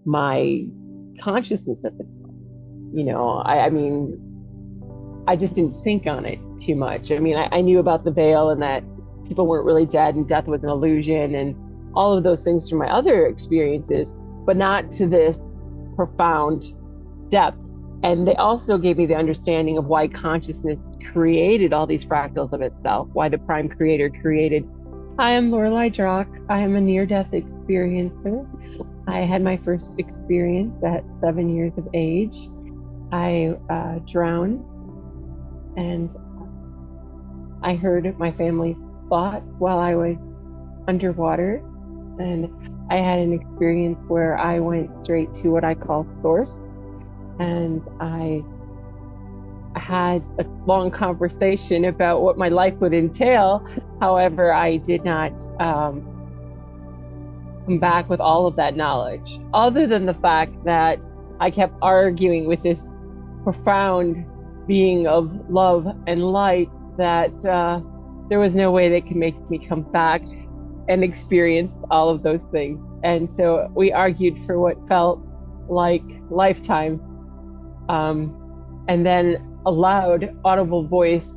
my consciousness at the time. I mean, I just didn't think on it too much. I mean, I knew about the veil and that people weren't really dead and death was an illusion and all of those things from my other experiences, but not to this profound depth. And they also gave me the understanding of why consciousness created all these fractals of itself, why the prime creator created. I am Lorelei Drock. I am a near-death experiencer. I had my first experience at 7 years of age. I drowned, and I heard my family's thoughts while I was underwater. And I had an experience where I went straight to what I call source. And I had a long conversation about what my life would entail. However, I did not come back with all of that knowledge, other than the fact that I kept arguing with this profound being of love and light that there was no way they could make me come back and experience all of those things. And so we argued for what felt like lifetime. And then a loud, audible voice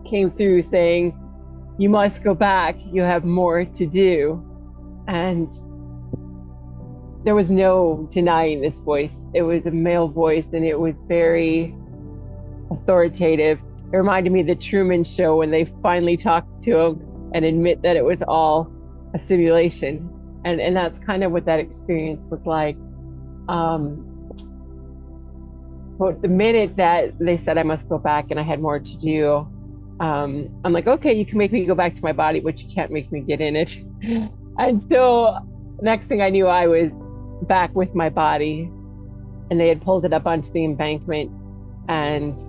came through saying, "You must go back. You have more to do." And there was no denying this voice. It was a male voice, and it was very authoritative. It reminded me of the Truman Show when they finally talked to him and admit that it was all a simulation. And that's kind of what that experience was like. But the minute that they said I must go back and I had more to do, I'm like, okay, you can make me go back to my body, but you can't make me get in it. And so next thing I knew, I was back with my body, and they had pulled it up onto the embankment, and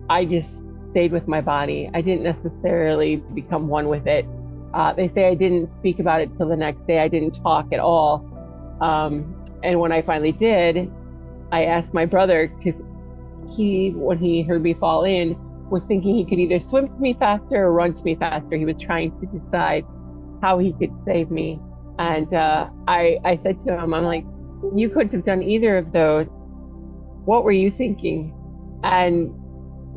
I just stayed with my body. I didn't necessarily become one with it. They say I didn't speak about it till the next day. I didn't talk at all. And when I finally did, I asked my brother, because he, when he heard me fall in, was thinking he could either swim to me faster or run to me faster. He was trying to decide how he could save me. And I said to him, I'm like, you couldn't have done either of those. What were you thinking? And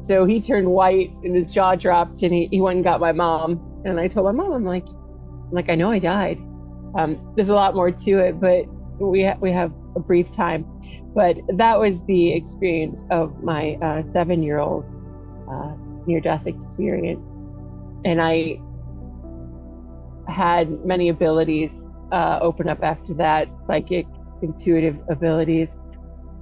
so he turned white and his jaw dropped, and he went and got my mom. And I told my mom, I'm like, I know I died. There's a lot more to it, but we have a brief time. But that was the experience of my 7-year-old near-death experience. And I had many abilities open up after that, psychic, intuitive abilities.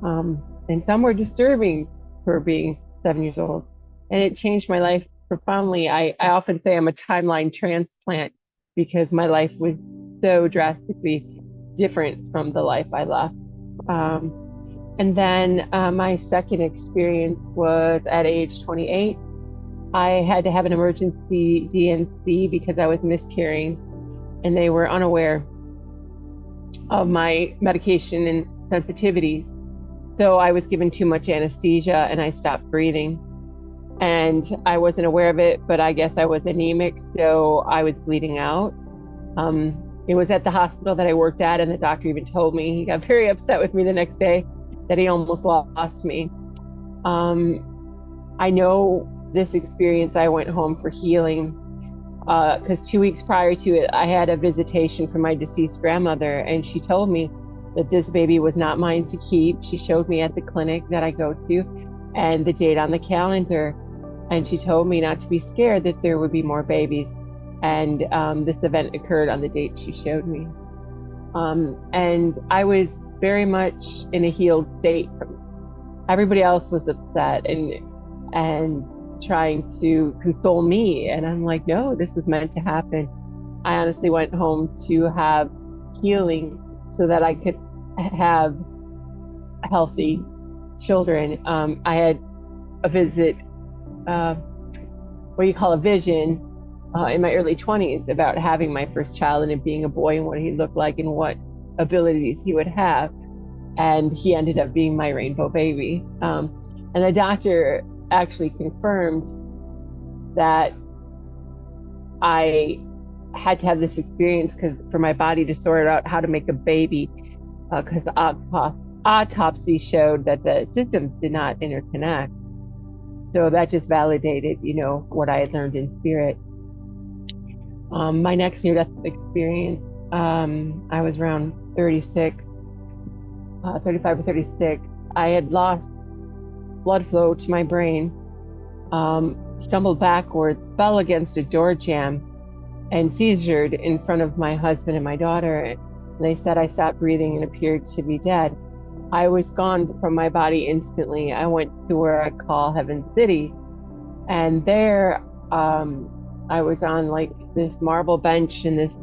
And some were disturbing for being 7 years old. And it changed my life profoundly. I often say I'm a timeline transplant because my life was so drastically different from the life I left. And then my second experience was at age 28. I had to have an emergency DNC because I was miscarrying, and they were unaware of my medication and sensitivities. So I was given too much anesthesia and I stopped breathing. And I wasn't aware of it, but I guess I was anemic, so I was bleeding out. It was at the hospital that I worked at, and the doctor even told me, he got very upset with me the next day, that he almost lost me. I know this experience, I went home for healing, because 2 weeks prior to it, I had a visitation from my deceased grandmother, and she told me that this baby was not mine to keep. She showed me at the clinic that I go to and the date on the calendar. And she told me not to be scared, that there would be more babies. And this event occurred on the date she showed me. And I was very much in a healed state. Everybody else was upset and trying to console me. And I'm like, no, this was meant to happen. I honestly went home to have healing so that I could have healthy children. I had a visit, what do you call a vision, in my early 20s about having my first child and it being a boy and what he looked like and what abilities he would have. And he ended up being my rainbow baby. And the doctor actually confirmed that I had to have this experience because for my body to sort out how to make a baby, because the autopsy showed that the systems did not interconnect. So that just validated, what I had learned in spirit. My next near-death experience, I was around 36, 35 or 36. I had lost blood flow to my brain, stumbled backwards, fell against a door jamb, and seizured in front of my husband and my daughter. And they said I stopped breathing and appeared to be dead. I was gone from my body instantly. I went to where I call Heaven City. And there, I was on like this marble bench in this,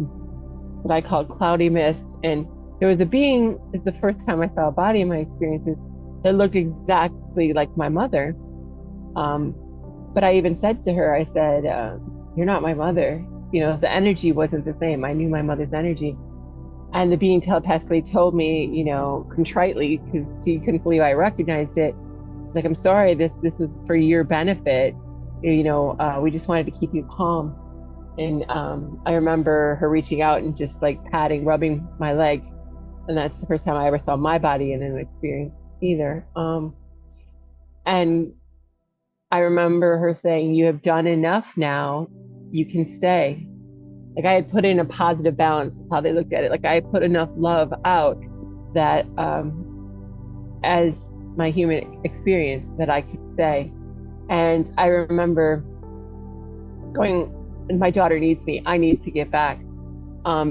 what I called cloudy mist. And there was a being, it's the first time I saw a body in my experiences, that looked exactly like my mother. But I even said to her, I said, you're not my mother. The energy wasn't the same. I knew my mother's energy. And the being telepathically told me, contritely, because she couldn't believe I recognized it. It's like, I'm sorry, this was for your benefit. We just wanted to keep you calm. And I remember her reaching out and just like rubbing my leg. And that's the first time I ever saw my body in an experience either. And I remember her saying, you have done enough now, you can stay. Like I had put in a positive balance, how they looked at it. Like I had put enough love out that as my human experience that I could stay. And I remember going, my daughter needs me, I need to get back.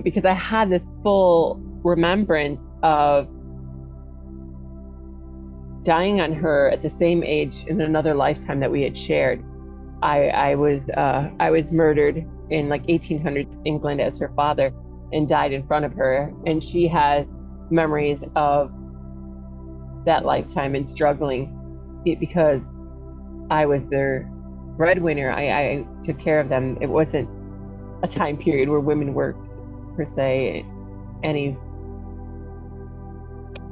Because I had this full remembrance of dying on her at the same age in another lifetime that we had shared. I was murdered in like 1800 England as her father and died in front of her. And she has memories of that lifetime and struggling because I was their breadwinner. I took care of them. It wasn't a time period where women worked per se any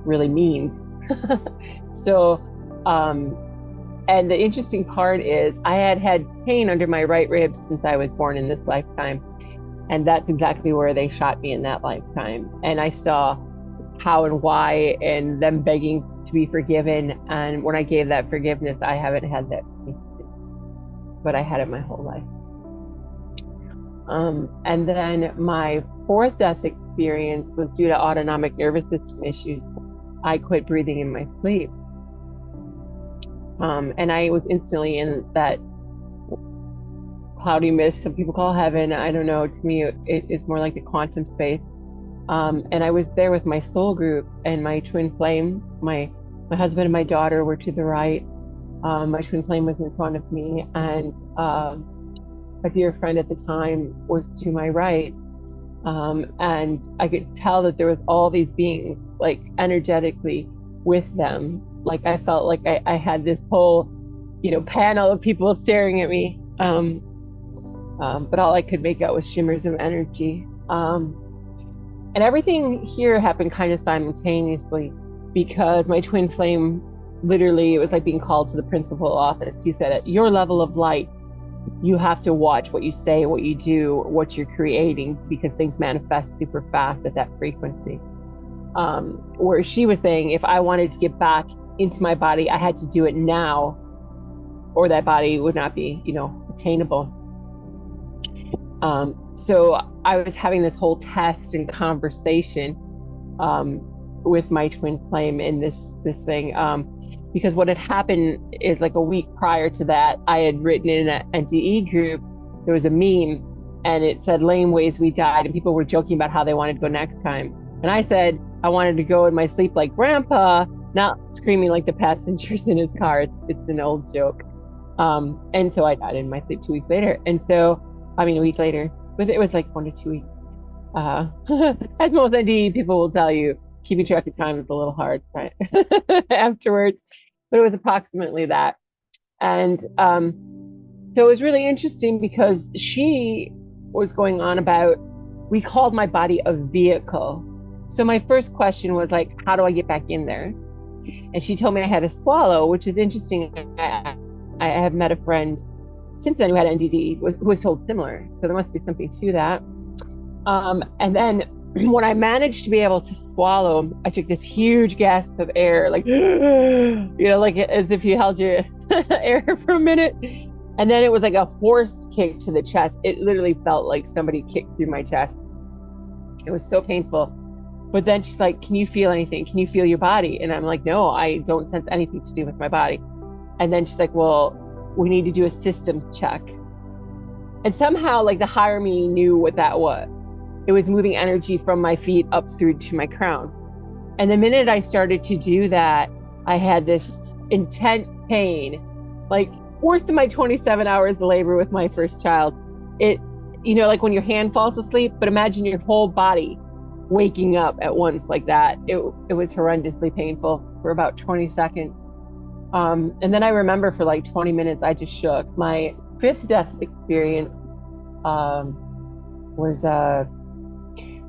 really mean. So, and the interesting part is I had had pain under my right rib since I was born in this lifetime. And that's exactly where they shot me in that lifetime. And I saw how and why and them begging to be forgiven. And when I gave that forgiveness, I haven't had that peace, but I had it my whole life. And then my fourth death experience was due to autonomic nervous system issues. I quit breathing in my sleep. And I was instantly in that cloudy mist, some people call heaven. I don't know, to me, it's more like the quantum space. And I was there with my soul group and my twin flame. My husband and my daughter were to the right. My twin flame was in front of me, and a dear friend at the time was to my right. And I could tell that there was all these beings, like energetically with them. Like I felt like I had this whole, panel of people staring at me. But all I could make out was shimmers of energy. And everything here happened kind of simultaneously because my twin flame, literally, it was like being called to the principal office. He said, at your level of light, you have to watch what you say, what you do, what you're creating, because things manifest super fast at that frequency. Where she was saying, if I wanted to get back into my body, I had to do it now, or that body would not be, attainable. So I was having this whole test and conversation with my twin flame in this thing. Because what had happened is like a week prior to that, I had written in a DE group, there was a meme and it said, lame ways we died. And people were joking about how they wanted to go next time. And I said, I wanted to go in my sleep like grandpa, not screaming like the passengers in his car. It's an old joke. And so I died in my sleep 2 weeks later. And so, a week later, but it was like 1 to 2 weeks. As most NDE people will tell you, keeping track of time is a little hard, right? Afterwards, but it was approximately that. And so it was really interesting because she was going on about, we called my body a vehicle. So my first question was like, how do I get back in there? And she told me I had to swallow, which is interesting. I have met a friend since then who had NDD, who was told similar. So there must be something to that. And then when I managed to be able to swallow, I took this huge gasp of air, like, like as if you held your air for a minute. And then it was like a force kick to the chest. It literally felt like somebody kicked through my chest. It was so painful. But then she's like, "Can you feel anything? Can you feel your body?" And I'm like, "No, I don't sense anything to do with my body." And then she's like, "Well, we need to do a systems check." And somehow, like the higher me knew what that was. It was moving energy from my feet up through to my crown. And the minute I started to do that, I had this intense pain, like worse than my 27 hours of labor with my first child. It, like when your hand falls asleep, but imagine your whole body waking up at once like that. It was horrendously painful for about 20 seconds. And then I remember for like 20 minutes, I just shook. My fifth death experience um, was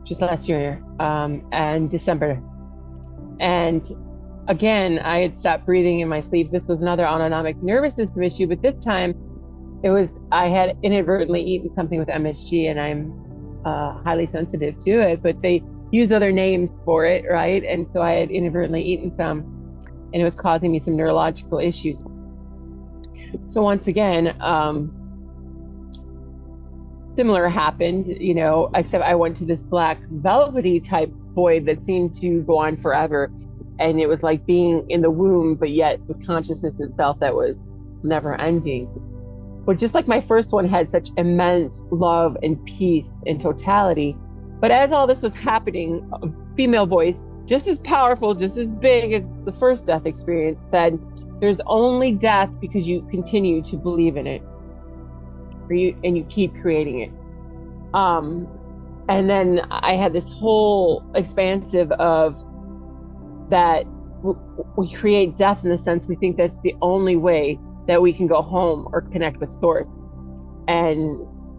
just last year and December. And again, I had stopped breathing in my sleep. This was another autonomic nervous system issue, but this time I had inadvertently eaten something with MSG, and I'm highly sensitive to it, but they use other names for it, right? And so I had inadvertently eaten some, and it was causing me some neurological issues. So once again, similar happened, except I went to this black velvety type void that seemed to go on forever. And it was like being in the womb, but yet with consciousness itself that was never ending. But just like my first one had such immense love and peace and totality. But as all this was happening, a female voice, just as powerful, just as big as the first death experience, said, "There's only death because you continue to believe in it. And you keep creating it." And then I had this whole expansive of that we create death in the sense we think that's the only way that we can go home or connect with source and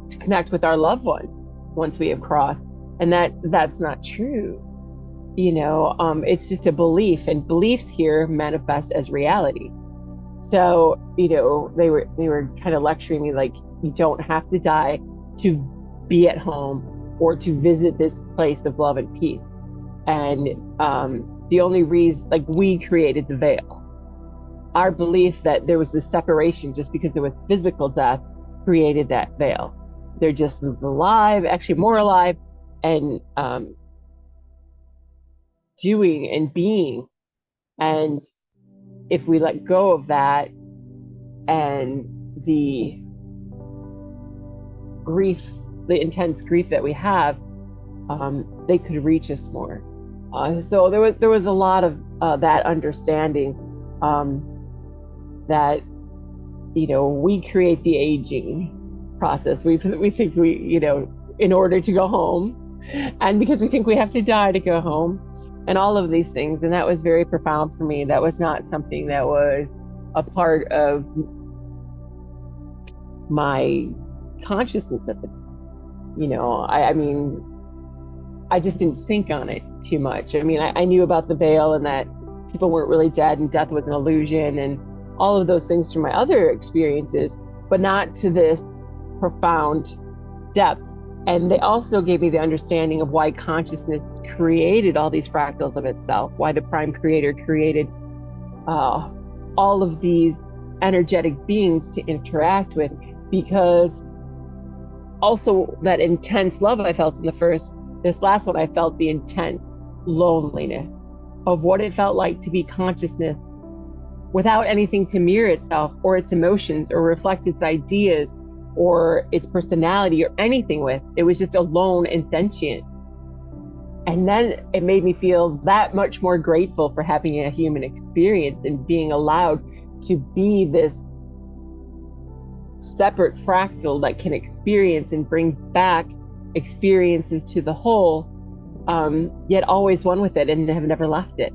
to connect with our loved one once we have crossed. And that's not true. It's just a belief, and beliefs here manifest as reality. So, they were kind of lecturing me like, you don't have to die to be at home or to visit this place of love and peace. And the only reason, like, we created the veil. Our belief that there was this separation just because there was physical death created that veil. They're just as alive, actually more alive, and doing and being. And if we let go of that and the grief, the intense grief that we have, they could reach us more. So there was a lot of that understanding that we create the aging process. We think in order to go home, and because we think we have to die to go home, and all of these things. And that was very profound for me. That was not something that was a part of my consciousness at the time. I mean, I just didn't think on it too much. I mean, I knew about the veil and that people weren't really dead and death was an illusion and all of those things from my other experiences, but not to this profound depth. And they also gave me the understanding of why consciousness created all these fractals of itself, why the prime creator created all of these energetic beings to interact with, because also that intense love I felt in the first, this last one, I felt the intense loneliness of what it felt like to be consciousness without anything to mirror itself or its emotions or reflect its ideas or its personality or anything with. It was just alone and sentient. And then it made me feel that much more grateful for having a human experience and being allowed to be this separate fractal that can experience and bring back experiences to the whole, yet always one with it and have never left it.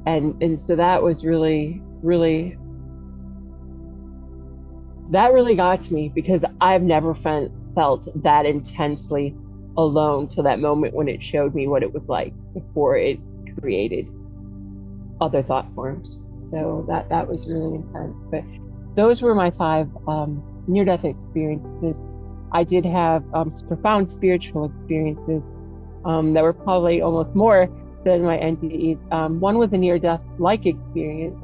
And so that was really got to me, because I've never felt that intensely alone till that moment when it showed me what it was like before it created other thought forms. So that was really intense. But those were my 5 near-death experiences. I did have some profound spiritual experiences that were probably almost more than my NDEs. One was a near-death-like experience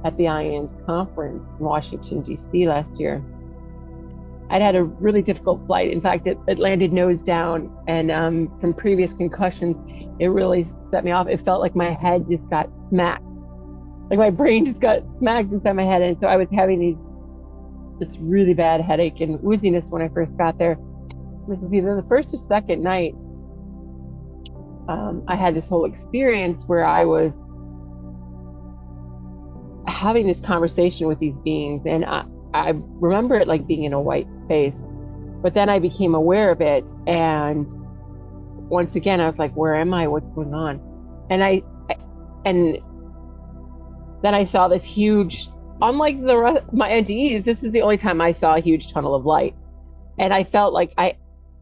at the IANS conference in Washington, D.C. last year. I'd had a really difficult flight. In fact, it landed nose down, and from previous concussions, it really set me off. It felt like my head just got smacked, like my brain just got smacked inside my head. And so I was having this really bad headache and wooziness when I first got there. This was either the first or second night. I had this whole experience where I was having this conversation with these beings, and I remember it like being in a white space, but then I became aware of it, and once again I was like, where am I, what's going on? And then I saw this huge, unlike the rest, my NDEs, this is the only time I saw a huge tunnel of light, and I felt like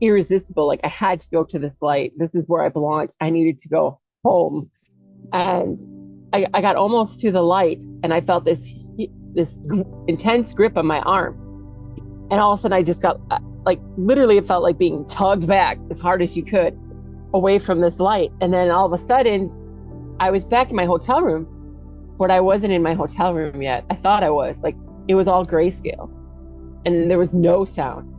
irresistible, like I had to go to this light. This is where I belonged. I needed to go home. And I got almost to the light, and I felt this intense grip on my arm. And all of a sudden I just got like, literally it felt like being tugged back as hard as you could away from this light. And then all of a sudden I was back in my hotel room, but I wasn't in my hotel room yet. I thought I was. Like, it was all grayscale and there was no sound.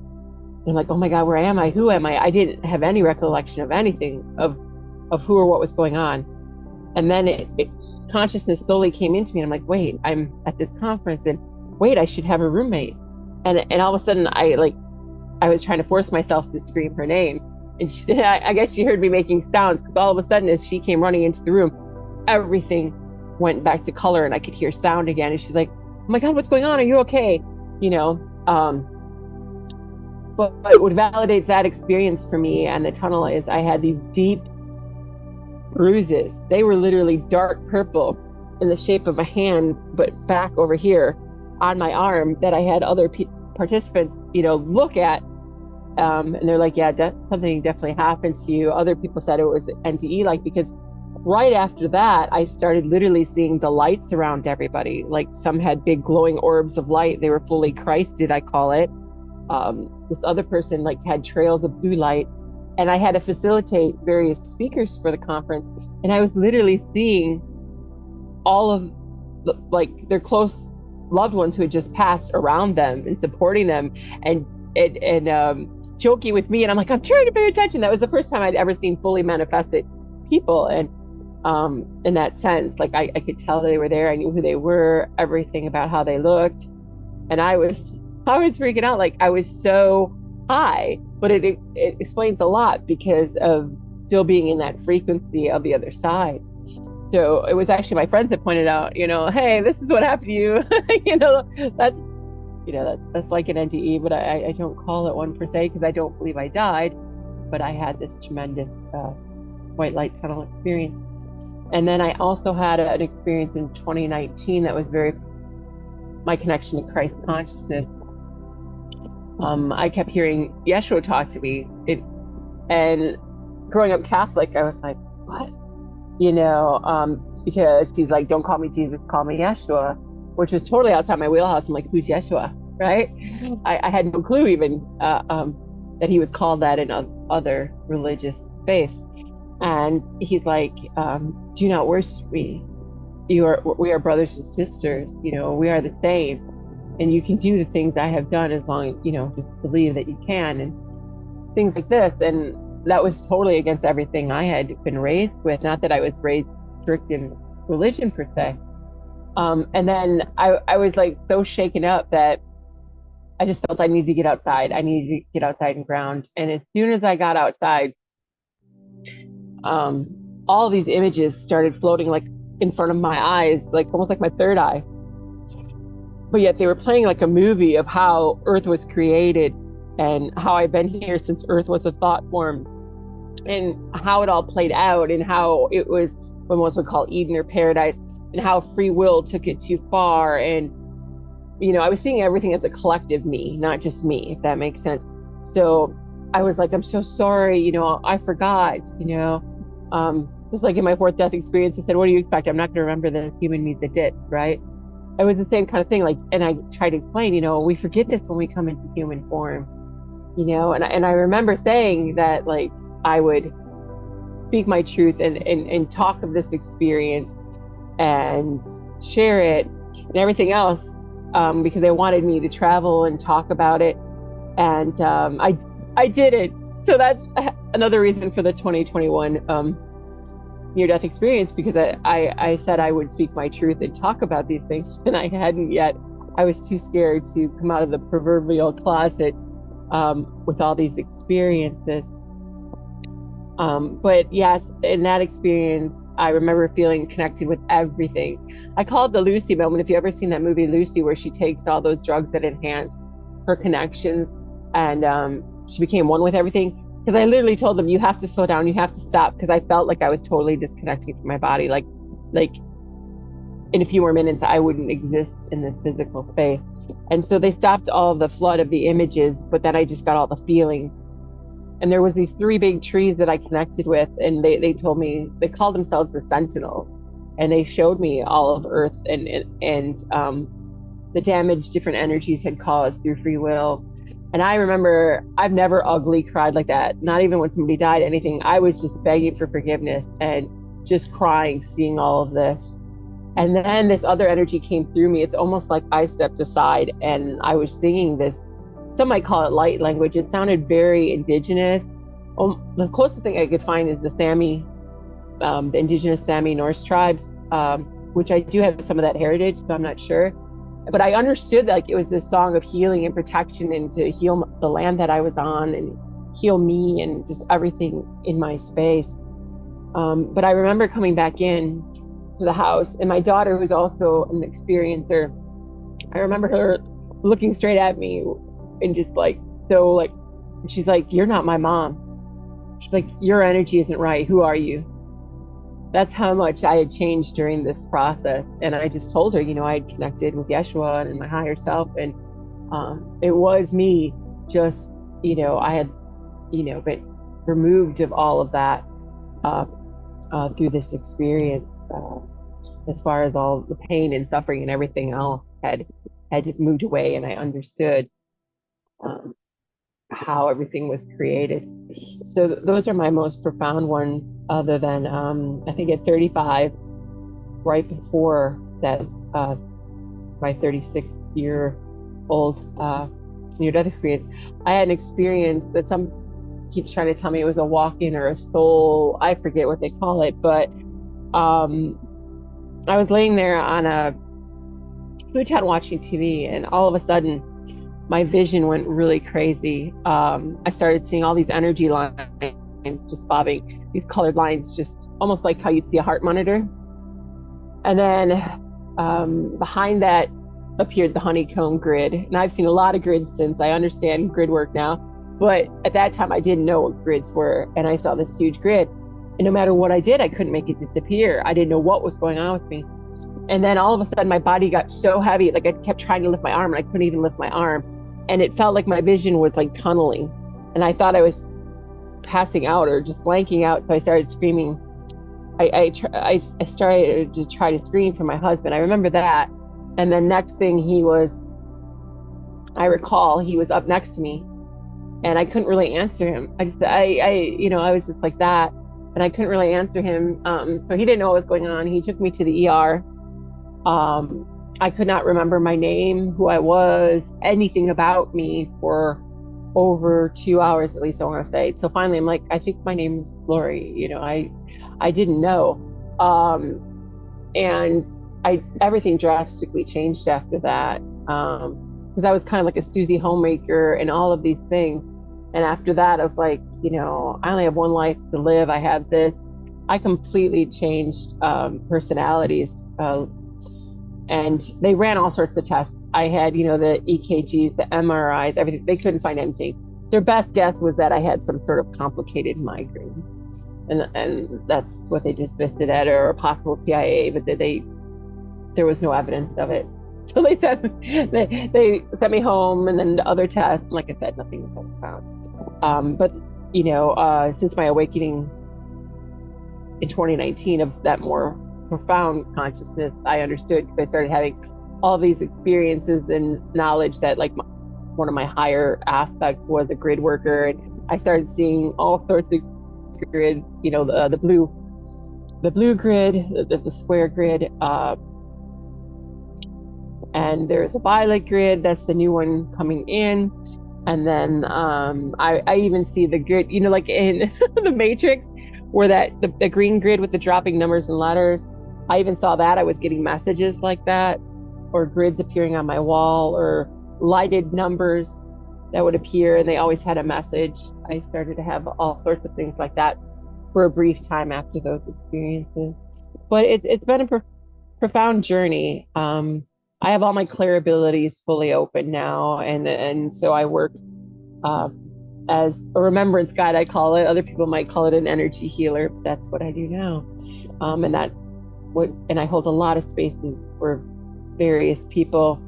And I'm like, oh my God, where am I? Who am I? I didn't have any recollection of anything of who or what was going on. And then consciousness slowly came into me, and I'm like, wait, I'm at this conference, and wait, I should have a roommate. And all of a sudden I was trying to force myself to scream her name. And I guess she heard me making sounds, because all of a sudden as she came running into the room, everything went back to color and I could hear sound again. And she's like, oh my God, what's going on? Are you okay? You know, but what validates that experience for me and the tunnel is I had these deep bruises. They were literally dark purple in the shape of a hand, but back over here on my arm, that I had other participants, look at. And they're like, yeah, something definitely happened to you. Other people said it was NDE-like, because right after that, I started literally seeing the lights around everybody. Like, some had big glowing orbs of light. They were fully Christed, I call it. This other person had trails of blue light, and I had to facilitate various speakers for the conference, and I was literally seeing all of their close loved ones who had just passed around them and supporting them and joking with me. And I'm like, I'm trying to pay attention. That was the first time I'd ever seen fully manifested people, and in that sense, I could tell they were there. I knew who they were, everything about how they looked, and I was freaking out. Like, I was so high, but it explains a lot because of still being in that frequency of the other side. So it was actually my friends that pointed out, hey, this is what happened to you. That's like an NDE, but I don't call it one per se, because I don't believe I died, but I had this tremendous white light tunnel experience. And then I also had an experience in 2019 that was my connection to Christ consciousness. I kept hearing Yeshua talk to me. And growing up Catholic, I was like, what? Because he's like, don't call me Jesus, call me Yeshua, which was totally outside my wheelhouse. I'm like, who's Yeshua, right? I had no clue even that he was called that in other religious faiths. And he's like, do not worship me. We are brothers and sisters. We are the same. And you can do the things I have done as long as, just believe that you can, and things like this. And that was totally against everything I had been raised with. Not that I was raised strict in religion per se. And then I was so shaken up that I just felt I needed to get outside. I needed to get outside and ground. And as soon as I got outside, all these images started floating in front of my eyes, almost like my third eye. But yet they were playing like a movie of how Earth was created and how I've been here since Earth was a thought form, and how it all played out, and how it was what most would call Eden or paradise, and how free will took it too far. And, I was seeing everything as a collective me, not just me, if that makes sense. So I was like, I'm so sorry, I forgot, just like in my fourth death experience, I said, what do you expect? I'm not going to remember the human me that did, right? It was the same kind of thing. And I tried to explain, we forget this when we come into human form. and I remember saying that like I would speak my truth and talk of this experience and share it and everything else, because they wanted me to travel and talk about it. And I did it. So that's another reason for the 2021 near death experience, because I said I would speak my truth and talk about these things, and I hadn't yet. I was too scared to come out of the proverbial closet with all these experiences. But yes, in that experience, I remember feeling connected with everything. I call it the Lucy moment. If you ever seen that movie Lucy, where she takes all those drugs that enhance her connections, and she became one with everything. Because I literally told them, you have to slow down, you have to stop, because I felt like I was totally disconnecting from my body. Like in a few more minutes, I wouldn't exist in this physical space. And so they stopped all the flood of the images, but then I just got all the feeling. And there was these three big trees that I connected with, and they told me, they called themselves the Sentinel, and they showed me all of Earth and the damage different energies had caused through free will. And I remember I've never ugly cried like that, not even when somebody died, anything. I was just begging for forgiveness and just crying, seeing all of this. And then this other energy came through me. It's almost like I stepped aside and I was singing this, some might call it light language. It sounded very indigenous. The closest thing I could find is the Sami, the indigenous Sami Norse tribes, which I do have some of that heritage, so I'm not sure. But I understood that like it was this song of healing and protection, and to heal the land that I was on and heal me and just everything in my space. But I remember coming back in to the house, and my daughter, who's also an experiencer, I remember her looking straight at me and just like, so like, she's like, "You're not my mom." She's like, "Your energy isn't right. Who are you?" That's how much I had changed during this process. And I just told her, I had connected with Yeshua and my higher self. And it was me, just, I had, been removed of all of that through this experience, as far as all the pain and suffering and everything else had moved away. And I understood um, how everything was created. So those are my most profound ones, other than I think at 35, right before that, my 36-year-old near-death experience, I had an experience that some keeps trying to tell me it was a walk-in or a soul. I forget what they call it, but I was laying there on a futon watching TV, and all of a sudden, my vision went really crazy. I started seeing all these energy lines just bobbing, these colored lines, just almost like how you'd see a heart monitor. And then behind that appeared the honeycomb grid. And I've seen a lot of grids since. I understand grid work now. But at that time, I didn't know what grids were. And I saw this huge grid. And no matter what I did, I couldn't make it disappear. I didn't know what was going on with me. And then all of a sudden, my body got so heavy, like I kept trying to lift my arm, and I couldn't even lift my arm. And it felt like my vision was like tunneling. And I thought I was passing out or just blanking out. So I started screaming. I started to try to scream for my husband. I remember that. And then next thing I recall he was up next to me, and I couldn't really answer him. I was just like that, and I couldn't really answer him. So he didn't know what was going on. He took me to the ER. I could not remember my name, who I was, anything about me for over 2 hours, at least I want to say. So finally, I'm like, I think my name is Lori. I didn't know. And everything drastically changed after that. Because I was kind of like a Susie homemaker and all of these things. And after that, I was like, I only have one life to live. I have this. I completely changed personalities. And they ran all sorts of tests. I had, the EKGs, the MRIs, everything. They couldn't find anything. Their best guess was that I had some sort of complicated migraine. And that's what they dismissed it at, or a possible TIA, but there was no evidence of it. So they sent me home, and then the other tests, like I said, nothing was found. But since my awakening in 2019 of that more profound consciousness, I understood, because I started having all these experiences and knowledge that, like, one of my higher aspects was a grid worker. And I started seeing all sorts of grid, the blue grid, the square grid, and there's a violet grid. That's the new one coming in. And then I even see the grid, like in the Matrix, where the green grid with the dropping numbers and letters. I even saw that. I was getting messages like that, or grids appearing on my wall, or lighted numbers that would appear, and they always had a message. I started to have all sorts of things like that for a brief time after those experiences. But it's been a profound journey. I have all my clear abilities fully open now, and so I work as a remembrance guide, I call it. Other people might call it an energy healer, but that's what I do now. And I hold a lot of spaces for various people.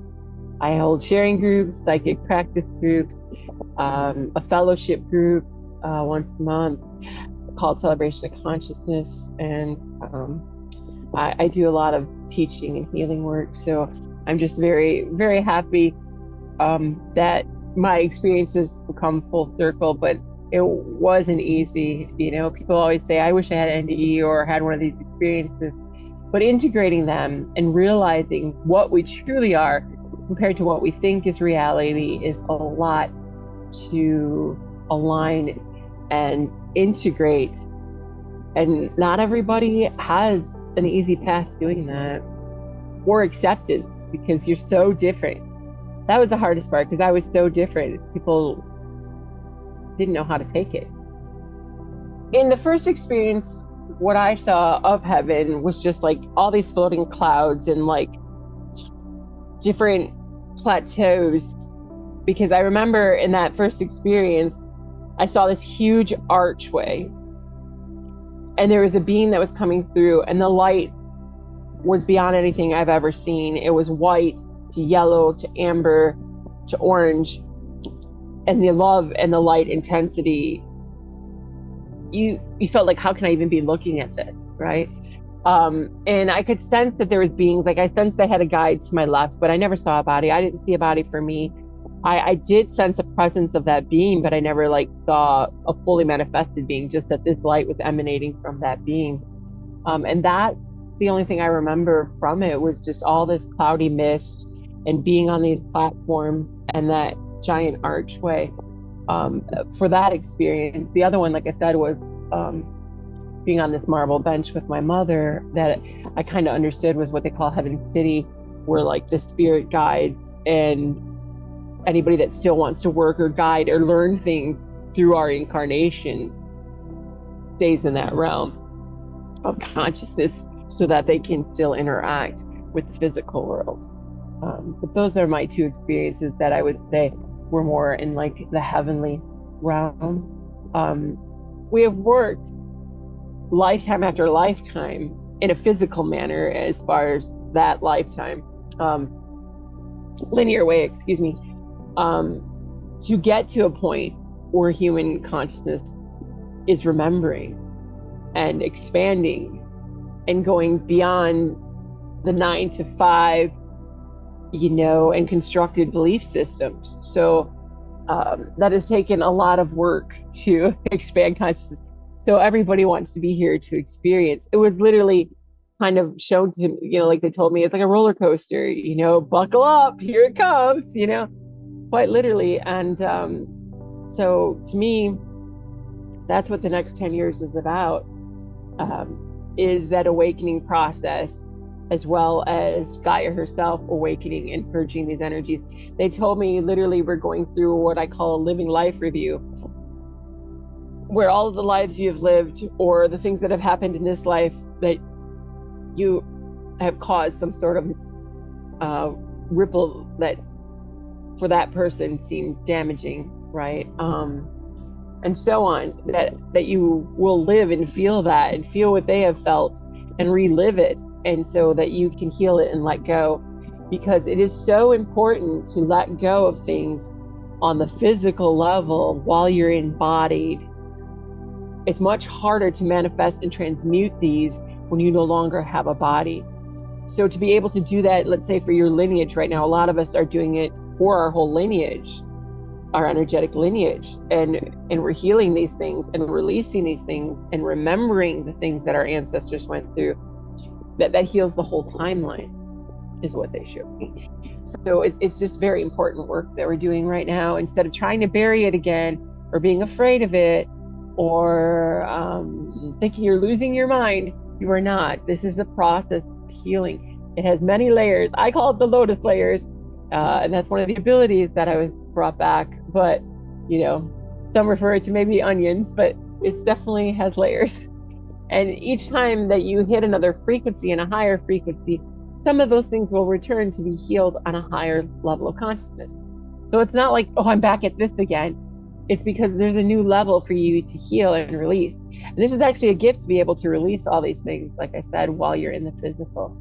I hold sharing groups, psychic practice groups, a fellowship group once a month called Celebration of Consciousness, and I do a lot of teaching and healing work. So I'm just very, very happy that my experiences have come full circle, but it wasn't easy. People always say, I wish I had an NDE or had one of these experiences, but integrating them and realizing what we truly are compared to what we think is reality is a lot to align and integrate. And not everybody has an easy path doing that or accepted, because you're so different. That was the hardest part, because I was so different. People didn't know how to take it. In the first experience, what I saw of heaven was just like all these floating clouds and like different plateaus. Because I remember in that first experience, I saw this huge archway, and there was a beam that was coming through, and the light was beyond anything I've ever seen. It was white to yellow to amber to orange, and the love and the light intensity, you felt like, how can I even be looking at this, right? And I could sense that there was beings. Like I sensed I had a guide to my left, but I never saw a body. I didn't see a body for me. I did sense a presence of that being, but I never like saw a fully manifested being, just that this light was emanating from that being. And that the only thing I remember from it was just all this cloudy mist and being on these platforms and that giant archway. For that experience, the other one, like I said, was being on this marble bench with my mother, that I kind of understood was what they call Heaven City, where like the spirit guides and anybody that still wants to work or guide or learn things through our incarnations stays in that realm of consciousness so that they can still interact with the physical world. But those are my two experiences that I would say were more in like the heavenly realm. We have worked lifetime after lifetime in a physical manner as far as that lifetime, linear way, excuse me, to get to a point where human consciousness is remembering and expanding and going beyond the 9 to 5, and constructed belief systems. So that has taken a lot of work to expand consciousness. So everybody wants to be here to experience. It was literally kind of shown to me, like they told me, it's like a roller coaster, buckle up, here it comes, quite literally. And so to me, that's what the next 10 years is about, is that awakening process, as well as Gaia herself awakening and purging these energies. They told me literally we're going through what I call a living life review, where all of the lives you have lived or the things that have happened in this life that you have caused some sort of ripple that for that person seemed damaging, right? And so on, that you will live and feel that and feel what they have felt and relive it. And so that you can heal it and let go, because it is so important to let go of things on the physical level while you're embodied. It's much harder to manifest and transmute these when you no longer have a body. So to be able to do that, let's say for your lineage right now, a lot of us are doing it for our whole lineage. our energetic lineage, and we're healing these things and releasing these things and remembering the things that our ancestors went through, that heals the whole timeline, is what they show me. So it's just very important work that we're doing right now. Instead of trying to bury it again, or being afraid of it, or thinking you're losing your mind, you are not. This is a process of healing. It has many layers. I call it the lotus layers, and that's one of the abilities that I was brought back. But some refer it to maybe onions, but it definitely has layers. And each time that you hit another frequency and a higher frequency, some of those things will return to be healed on a higher level of consciousness. So it's not like, oh, I'm back at this again. It's because there's a new level for you to heal and release. And this is actually a gift to be able to release all these things, like I said, while you're in the physical.